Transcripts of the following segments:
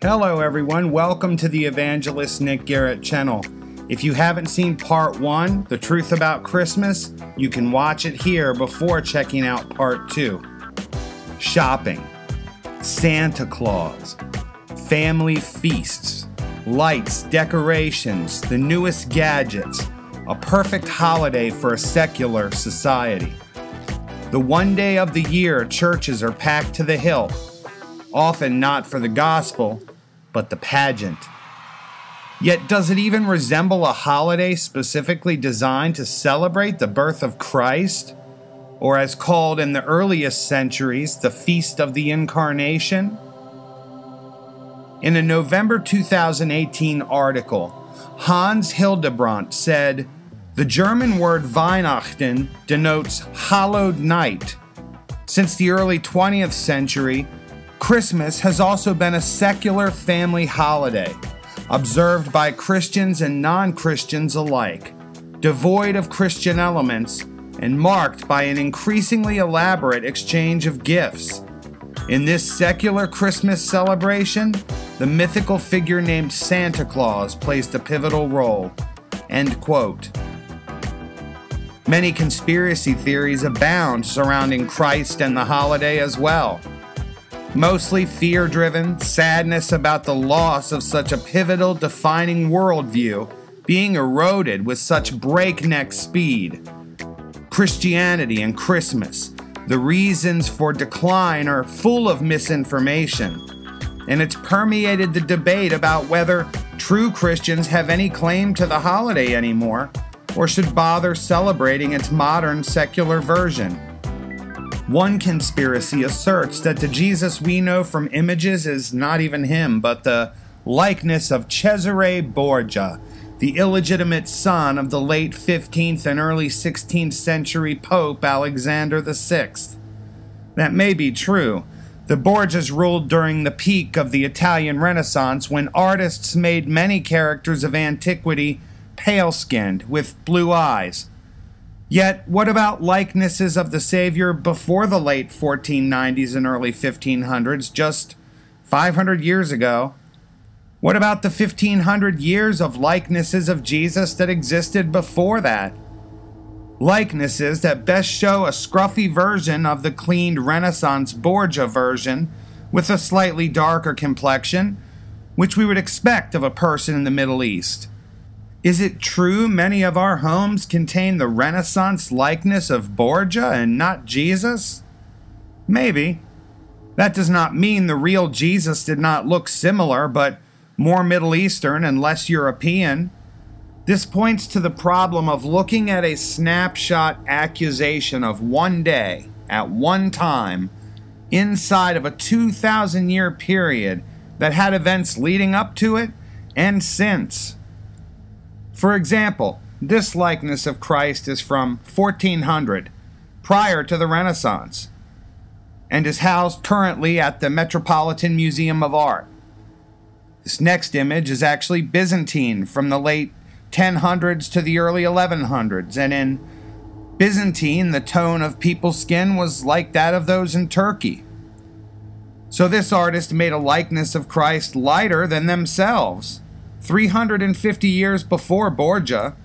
Hello everyone, welcome to the Evangelist Nick Garrett channel. If you haven't seen part 1, The Truth About Christmas, you can watch it here before checking out part 2. Shopping, Santa Claus, family feasts, lights, decorations, the newest gadgets, a perfect holiday for a secular society. The one day of the year churches are packed to the hilt, often not for the gospel, but the pageant. Yet does it even resemble a holiday specifically designed to celebrate the birth of Christ? Or as called in the earliest centuries, the Feast of the Incarnation? In a November 2018 article, Hans Hildebrandt said, "The German word Weihnachten denotes hallowed night. Since the early 20th century, Christmas has also been a secular family holiday, observed by Christians and non-Christians alike, devoid of Christian elements, and marked by an increasingly elaborate exchange of gifts. In this secular Christmas celebration, the mythical figure named Santa Claus plays a pivotal role." End quote. Many conspiracy theories abound surrounding Christ and the holiday as well. Mostly fear-driven, sadness about the loss of such a pivotal, defining worldview being eroded with such breakneck speed. Christianity and Christmas, the reasons for decline are full of misinformation, and it's permeated the debate about whether true Christians have any claim to the holiday anymore, or should bother celebrating its modern secular version. One conspiracy asserts that the Jesus we know from images is not even him, but the likeness of Cesare Borgia, the illegitimate son of the late 15th and early 16th century Pope Alexander VI. That may be true. The Borgias ruled during the peak of the Italian Renaissance, when artists made many characters of antiquity pale-skinned with blue eyes. Yet, what about likenesses of the Savior before the late 1490s and early 1500s, just 500 years ago? What about the 1500 years of likenesses of Jesus that existed before that? Likenesses that best show a scruffy version of the cleaned Renaissance Borgia version with a slightly darker complexion, which we would expect of a person in the Middle East. Is it true many of our homes contain the Renaissance likeness of Borgia and not Jesus? Maybe. That does not mean the real Jesus did not look similar, but more Middle Eastern and less European. This points to the problem of looking at a snapshot accusation of one day, at one time, inside of a 2,000-year period that had events leading up to it and since. For example, this likeness of Christ is from 1400, prior to the Renaissance, and is housed currently at the Metropolitan Museum of Art. This next image is actually Byzantine, from the late 1000s to the early 1100s, and in Byzantine, the tone of people's skin was like that of those in Turkey. So this artist made a likeness of Christ lighter than themselves. 350 years before Borgia.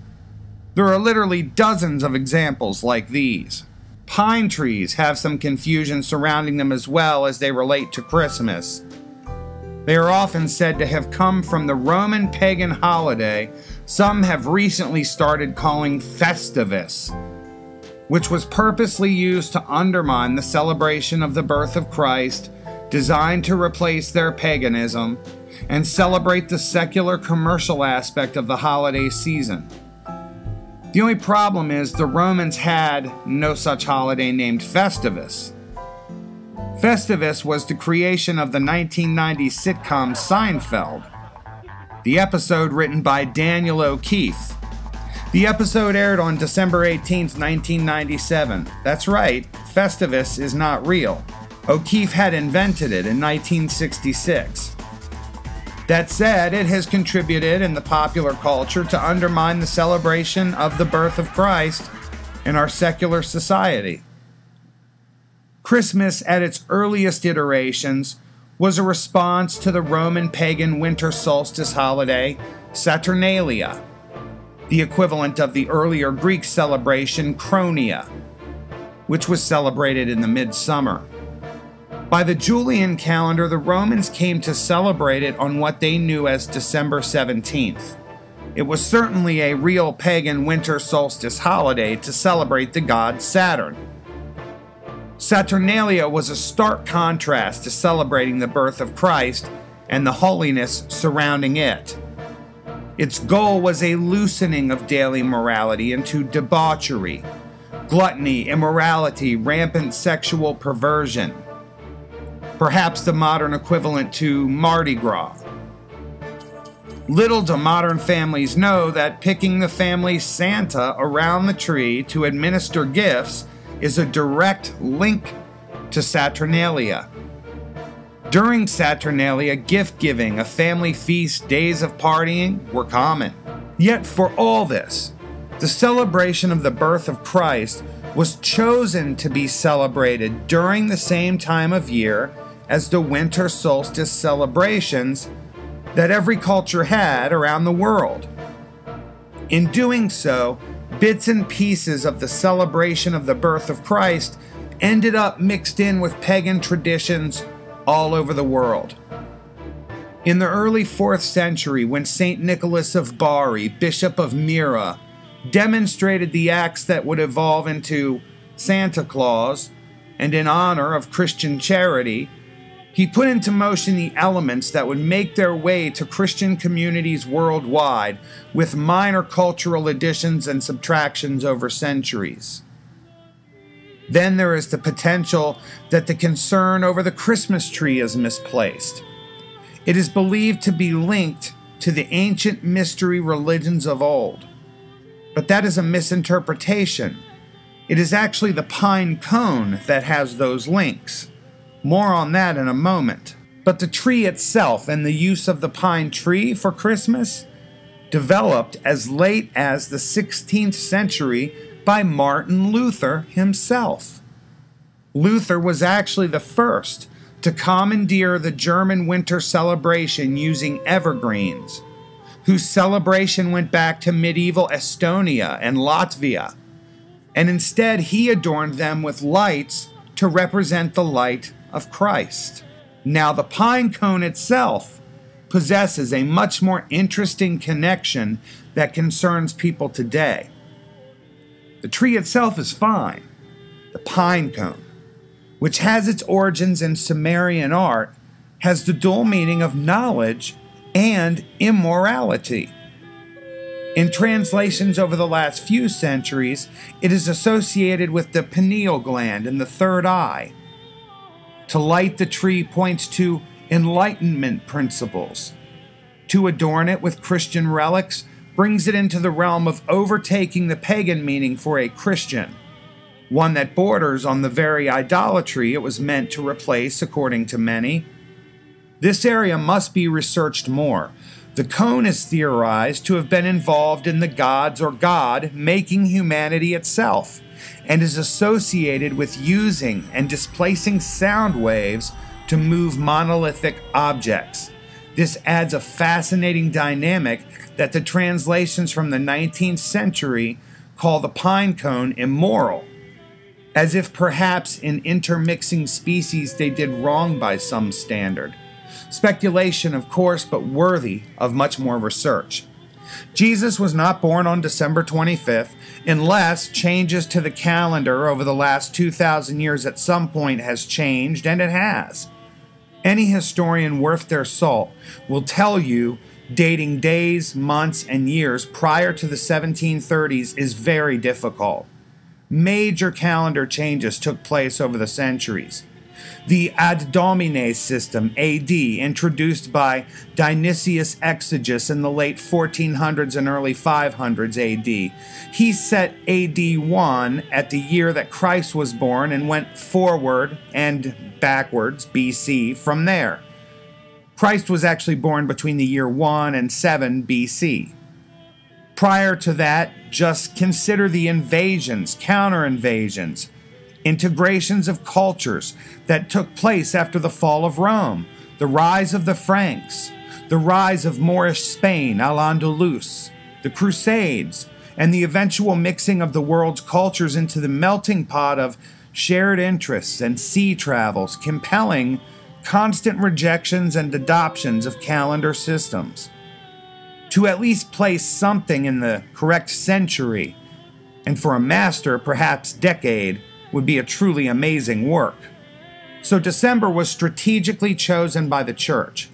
There are literally dozens of examples like these. Pine trees have some confusion surrounding them as well as they relate to Christmas. They are often said to have come from the Roman pagan holiday some have recently started calling Festivus, which was purposely used to undermine the celebration of the birth of Christ, designed to replace their paganism and celebrate the secular commercial aspect of the holiday season. The only problem is the Romans had no such holiday named Festivus. Festivus was the creation of the 1990 sitcom Seinfeld, the episode written by Daniel O'Keefe. The episode aired on December 18, 1997. That's right, Festivus is not real. O'Keefe had invented it in 1966. That said, it has contributed in the popular culture to undermine the celebration of the birth of Christ in our secular society. Christmas, at its earliest iterations, was a response to the Roman pagan winter solstice holiday, Saturnalia, the equivalent of the earlier Greek celebration Chronia, which was celebrated in the midsummer. By the Julian calendar, the Romans came to celebrate it on what they knew as December 17th. It was certainly a real pagan winter solstice holiday to celebrate the god Saturn. Saturnalia was a stark contrast to celebrating the birth of Christ and the holiness surrounding it. Its goal was a loosening of daily morality into debauchery, gluttony, immorality, rampant sexual perversion. Perhaps the modern equivalent to Mardi Gras. Little do modern families know that picking the family Santa around the tree to administer gifts is a direct link to Saturnalia. During Saturnalia, gift-giving, a family feast, days of partying were common. Yet for all this, the celebration of the birth of Christ was chosen to be celebrated during the same time of year as the winter solstice celebrations that every culture had around the world. In doing so, bits and pieces of the celebration of the birth of Christ ended up mixed in with pagan traditions all over the world. In the early 4th century, when St. Nicholas of Bari, Bishop of Myra, demonstrated the acts that would evolve into Santa Claus, and in honor of Christian charity, he put into motion the elements that would make their way to Christian communities worldwide, with minor cultural additions and subtractions over centuries. Then there is the potential that the concern over the Christmas tree is misplaced. It is believed to be linked to the ancient mystery religions of old. But that is a misinterpretation. It is actually the pine cone that has those links. More on that in a moment. But the tree itself and the use of the pine tree for Christmas developed as late as the 16th century by Martin Luther himself. Luther was actually the first to commandeer the German winter celebration using evergreens, whose celebration went back to medieval Estonia and Latvia, and instead he adorned them with lights to represent the light of Christ. Now, the pine cone itself possesses a much more interesting connection that concerns people today. The tree itself is fine. The pine cone, which has its origins in Sumerian art, has the dual meaning of knowledge and immorality. In translations over the last few centuries, it is associated with the pineal gland and the third eye. To light the tree points to enlightenment principles. To adorn it with Christian relics brings it into the realm of overtaking the pagan meaning for a Christian, one that borders on the very idolatry it was meant to replace, according to many. This area must be researched more. The cone is theorized to have been involved in the gods or God making humanity itself, and is associated with using and displacing sound waves to move monolithic objects. This adds a fascinating dynamic that the translations from the 19th century call the pine cone immoral, as if perhaps in intermixing species they did wrong by some standard. Speculation, of course, but worthy of much more research. Jesus was not born on December 25th, unless changes to the calendar over the last 2,000 years at some point has changed, and it has. Any historian worth their salt will tell you dating days, months, and years prior to the 1730s is very difficult. Major calendar changes took place over the centuries. The Ad Domine system, AD, introduced by Dionysius Exiguus in the late 1400s and early 500s AD. He set AD 1 at the year that Christ was born and went forward and backwards, BC, from there. Christ was actually born between the year 1 and 7 BC. Prior to that, just consider the invasions, counter-invasions, integrations of cultures that took place after the fall of Rome, the rise of the Franks, the rise of Moorish Spain, Al-Andalus, the Crusades, and the eventual mixing of the world's cultures into the melting pot of shared interests and sea travels, compelling constant rejections and adoptions of calendar systems. To at least place something in the correct century, and for a master, perhaps decade, would be a truly amazing work. So December was strategically chosen by the Church,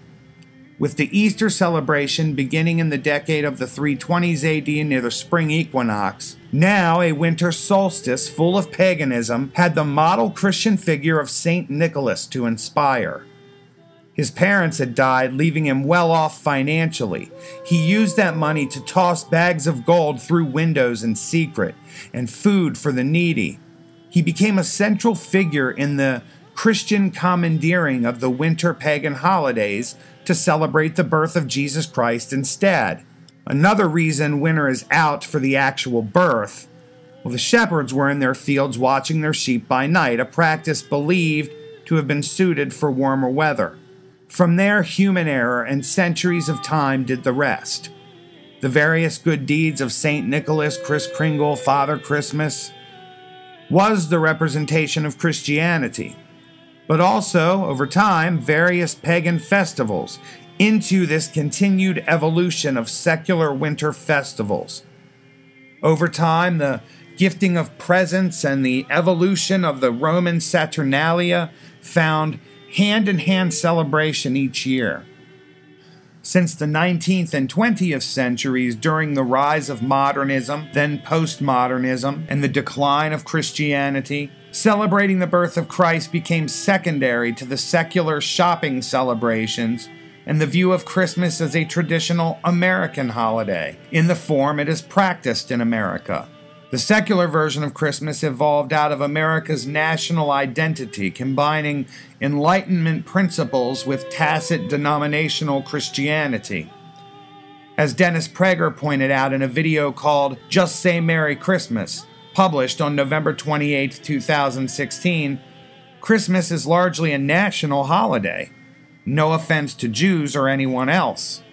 with the Easter celebration beginning in the decade of the 320s AD near the spring equinox. Now a winter solstice full of paganism had the model Christian figure of Saint Nicholas to inspire. His parents had died, leaving him well off financially. He used that money to toss bags of gold through windows in secret, and food for the needy. He became a central figure in the Christian commandeering of the winter pagan holidays to celebrate the birth of Jesus Christ instead. Another reason winter is out for the actual birth. Well, the shepherds were in their fields watching their sheep by night, a practice believed to have been suited for warmer weather. From there, human error and centuries of time did the rest. The various good deeds of St. Nicholas, Kris Kringle, Father Christmas was the representation of Christianity, but also, over time, various pagan festivals into this continued evolution of secular winter festivals. Over time, the gifting of presents and the evolution of the Roman Saturnalia found hand-in-hand celebration each year. Since the 19th and 20th centuries, during the rise of modernism, then postmodernism, and the decline of Christianity, celebrating the birth of Christ became secondary to the secular shopping celebrations and the view of Christmas as a traditional American holiday, in the form it is practiced in America. The secular version of Christmas evolved out of America's national identity, combining Enlightenment principles with tacit denominational Christianity. As Dennis Prager pointed out in a video called Just Say Merry Christmas, published on November 28, 2016, Christmas is largely a national holiday. No offense to Jews or anyone else.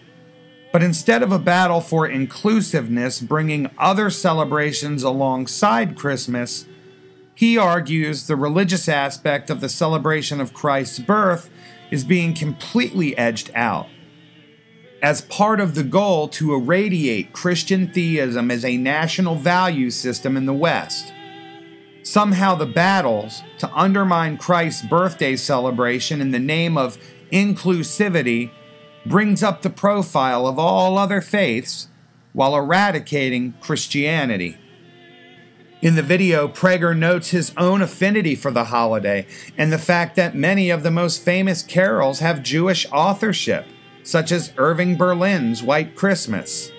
But instead of a battle for inclusiveness, bringing other celebrations alongside Christmas, he argues the religious aspect of the celebration of Christ's birth is being completely edged out, as part of the goal to irradiate Christian theism as a national value system in the West. Somehow the battles to undermine Christ's birthday celebration in the name of inclusivity brings up the profile of all other faiths while eradicating Christianity. In the video, Prager notes his own affinity for the holiday and the fact that many of the most famous carols have Jewish authorship, such as Irving Berlin's White Christmas.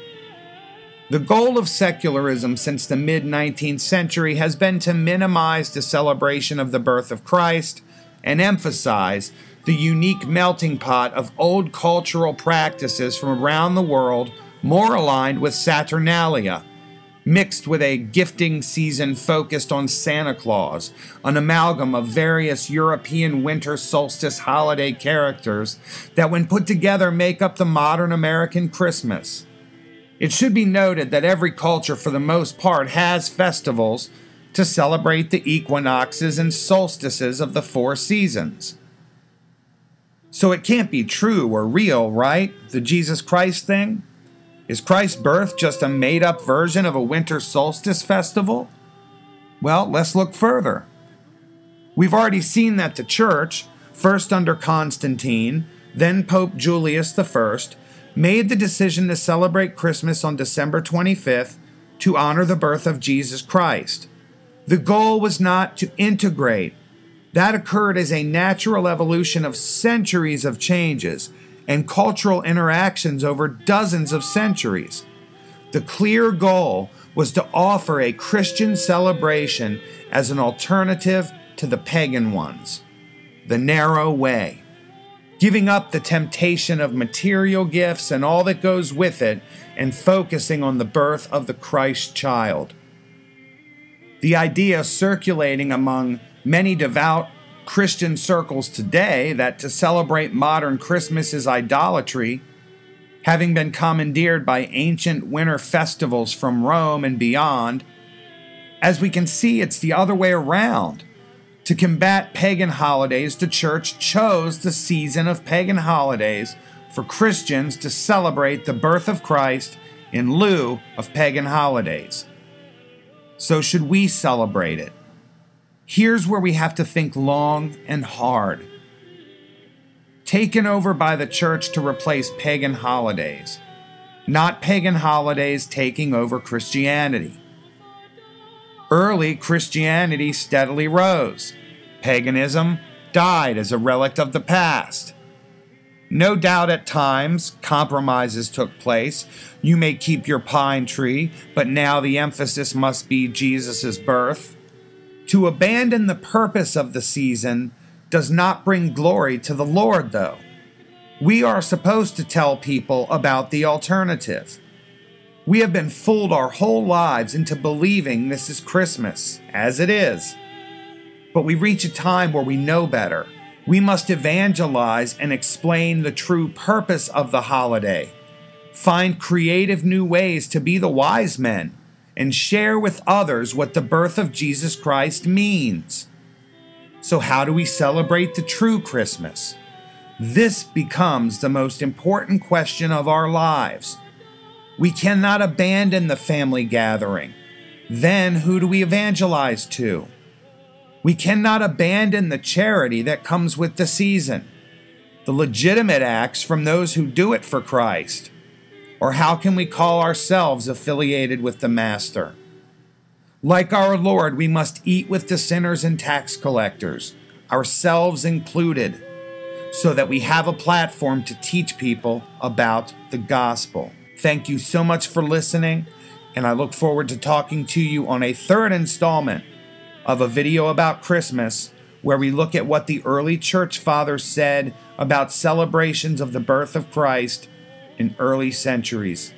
The goal of secularism since the mid-19th century has been to minimize the celebration of the birth of Christ and emphasize the unique melting pot of old cultural practices from around the world more aligned with Saturnalia, mixed with a gifting season focused on Santa Claus, an amalgam of various European winter solstice holiday characters that when put together make up the modern American Christmas. It should be noted that every culture for the most part has festivals to celebrate the equinoxes and solstices of the 4 seasons. So it can't be true or real, right? The Jesus Christ thing? Is Christ's birth just a made-up version of a winter solstice festival? Well, let's look further. We've already seen that the Church, first under Constantine, then Pope Julius I, made the decision to celebrate Christmas on December 25th to honor the birth of Jesus Christ. The goal was not to integrate. That occurred as a natural evolution of centuries of changes and cultural interactions over dozens of centuries. The clear goal was to offer a Christian celebration as an alternative to the pagan ones, the narrow way, giving up the temptation of material gifts and all that goes with it and focusing on the birth of the Christ child. The idea circulating among many devout Christian circles today that to celebrate modern Christmas is idolatry, having been commandeered by ancient winter festivals from Rome and beyond. As we can see, it's the other way around. To combat pagan holidays, the church chose the season of pagan holidays for Christians to celebrate the birth of Christ in lieu of pagan holidays. So should we celebrate it? Here's where we have to think long and hard. Taken over by the church to replace pagan holidays, not pagan holidays taking over Christianity. Early Christianity steadily rose. Paganism died as a relic of the past. No doubt at times compromises took place. You may keep your pine tree, but now the emphasis must be Jesus' birth. To abandon the purpose of the season does not bring glory to the Lord, though. We are supposed to tell people about the alternative. We have been fooled our whole lives into believing this is Christmas, as it is. But we reach a time where we know better. We must evangelize and explain the true purpose of the holiday. Find creative new ways to be the wise men and share with others what the birth of Jesus Christ means. So how do we celebrate the true Christmas? This becomes the most important question of our lives. We cannot abandon the family gathering. Then who do we evangelize to? We cannot abandon the charity that comes with the season, the legitimate acts from those who do it for Christ. Or how can we call ourselves affiliated with the Master? Like our Lord, we must eat with the sinners and tax collectors, ourselves included, so that we have a platform to teach people about the gospel. Thank you so much for listening, and I look forward to talking to you on a third installment of a video about Christmas, where we look at what the early church fathers said about celebrations of the birth of Christ in early centuries.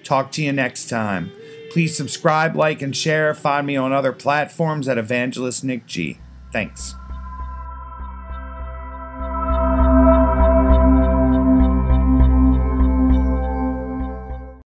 Talk to you next time. Please subscribe, like, and share. Find me on other platforms at Evangelist Nick G. Thanks.